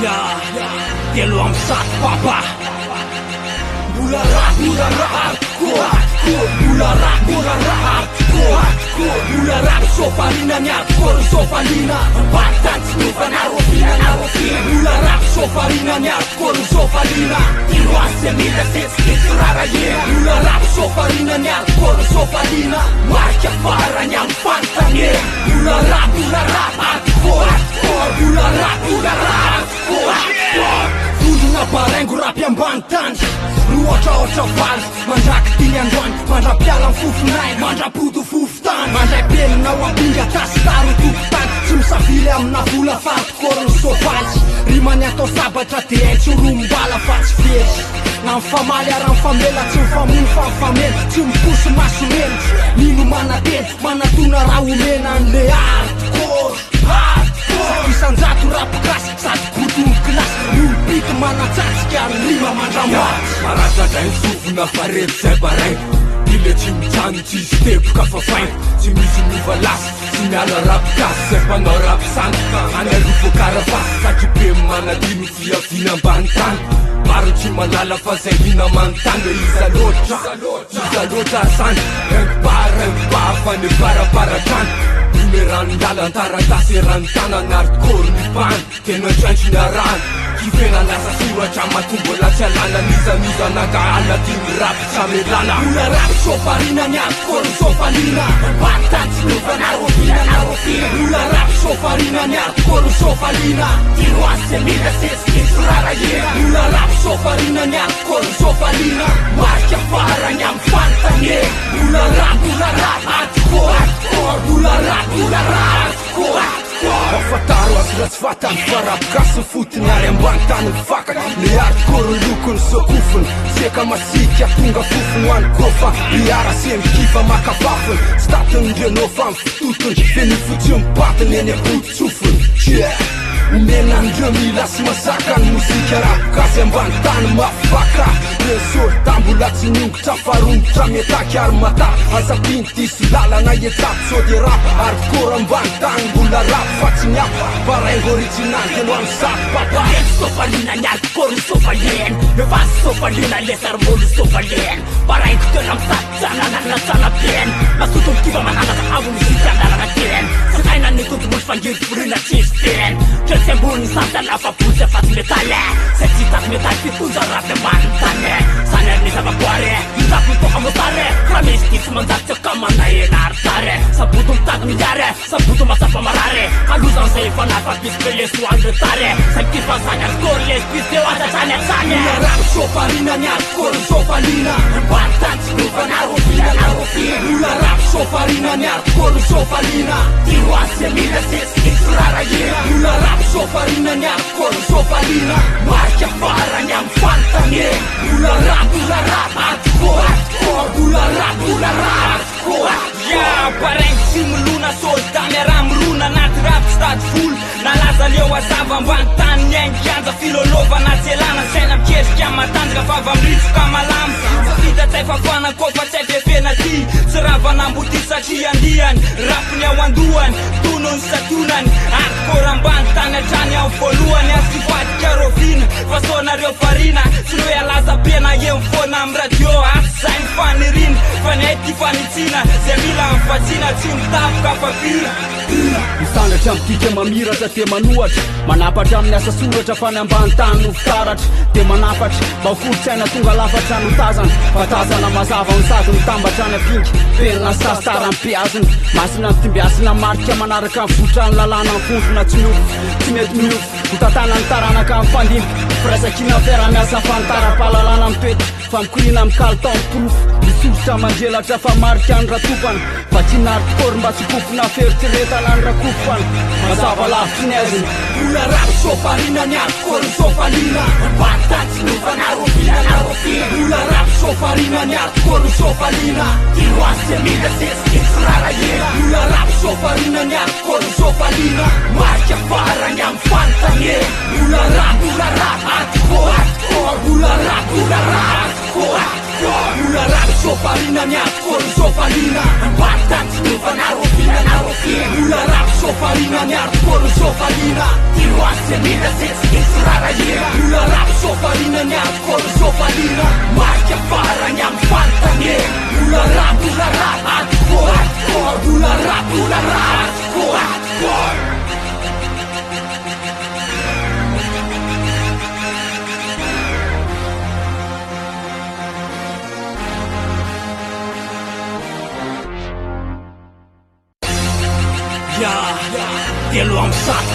Telo am sat papa Bula rap hardcore Bula rap hardcore Bula rap sofalinany hardcore Sofalina Batan tsy miovana rofina Bula rap sofalinany hardcore Sofalina Tiroasy mila setsikeky rara ena Bula rap sofalinany hardcore Sofalina Marka farany am fantane Bula rap hardcore Bula rap hardcore Volona baraingo rapy ambany tany Roatraotra valy Mandraky tiny androany Mandrapiala am fofonay Mandrapoto fofotany Mandray penina ho ampinga tasitaro tokotany Tsy misavily amina vola fartokôry ny sovaly Rimany atao sabatra de aitsy rombala fa tsy very Na mifamaly ara mifamela Tsy mifamono fa mifamela Tsy mikoso masomena Nino manateny Manatona raha omena an'le hardcore Isanjato rapokasy Sady botono kilasy Olopito manatsatsika ary rima mandramaty Maratradra ny sofina farety zay baraingo Ile tsy mitrano tsy izy tepoka fafaingo Tsy misy mivalasy Tsy miala rapokasy Zay mpanao rapisango Anarofo karafasy Satry be manadino fiavina ambany tany Maro tsy malala fa zay hina manontany Iza loatra zany Rengo ba fa ny barabaratrany Numerano ndalan-taratasy ranontana Hardcore ny bany Tena trantriny arany Kivena lasa soratra matombo latsy alana Niza naka aladiny rap samelana Bula rap sofarina ny hardcore Sofalina Batan tsy miovana rofina Bula rap sofarina ny hardcore Sofalina Tiroasy mila setsikeky rara ena Bula rap sofarina ny hardcore Sofalina Marka farany am fantane Bula rap hardcore Bula rap hardcore Mafataro azy raha tsy fatany fa rapokasy fotony ary ambany tany mifakany Le hardcore lokony sokofony Seka masika tonga fofony ho any kofa Iara sembikifa makafafony Tsy tatiny fa mifitotony Fe nifotsy mipatiny eny apototsofony Omena andreo mila sy masaka ny mozika rapokasy ambany tany mafaka Resôly tambola tsy niongotra farombotra metaky ary mata Azapiny diso lalana etsapy sode rap Hardcore ambany tany mbola rap fa tsy miapa Baraingo original telo amin'ny saty papa Sofalina ny hardcore Sofalien Mevasy Sofalina lesarmolo Sofalien Baraingo tena misaty tsananana tsanapen Masoto mikiva mananaka avo mizika andarana ten Sakaina ny tontomolo fangiry forina tsisy ten Tsy ambony sasy lafapotsy afaty metale Satria taty metaly fitonja rapy ambany tany Sany ary ny zavaboary Mitapy mitoka motare Raha misy tisy manjary tsy ka manahena aritare Saboto mitady miare Saboto matsapa marare Kalozan'izay efa nafapisy be leso andretare Sankifazany hardcore lespisy eo atratrany atsany Bula rap sofarina ny hardcore Sofalina Batan tsy miovana rofina Bula rap sofarina ny hardcore Sofalina Tiroasy mila setsikeky rara ena Bula rap sofarina ny hardcore Sofalina Marka farany am fantane Bula rap hardcore Bula rap hardcore Baraingo tsy milona solda miaraha mirona anaty rap tsy tady folo Nalaza leo azava ambany tany Miaingo kianja filôlovana tselana Saina miketrika matanjaka fa avy amritsoka malamy Vita tsay fafana kofa tsy fefena ty Tsy ravanamboty satria andihany Rapiny ao andohany Tonony satonany Hardcore ambany tany hatrany ao voalohany Azy kivadika rofina Fasonareo farina Tsy hoe alaza pena eo mifona am radio Asy zay mifanirina Fa ny haity fanitsina Zay mila mifatsina tsy mitapoka papira Misangatra mitika mamiratra te manohatra Manapatra amin'ny asa soratra fa ny ambany tany no fitaratra De manapatra mba ho foritsaina tonga lafatra no tazana Fa tazana mazava ny sady mitambatra ny apinky Penina sasitara ny mpiaziny Masina ny timbiasina marika manaraka ny votra ny lalàna ny fondrona tsy miofo Tsy mety miofo Mitatana ny taranaka ny fandimby Firaisankina fiara-miasa fantara-pahalalana ny toetra Fa mikorina mikalitao ny porofo Misoritra manjelatra fa marika ny ratopana Fa tsy hardcore mba tsy kofona feritreretana ny rakofana Mazava lavitry ny aziny Bula rap sofarina ny hardcore Sofalina Batan tsy miovana rofina Bula rap sofarina ny hardcore Sofalina Tiroasy mila setsikeky rara ena Bula rap sofarina ny hardcore Sofalina Marka farany am fantane Bula rap hardcore Bula rap hardcore Bula rap sofarina ny hardcore Sofalina Batan tsy miovana rofina Bula rap sofarina ny hardcore Sofalina Tiroasy mila setsikeky rara Telo amby zato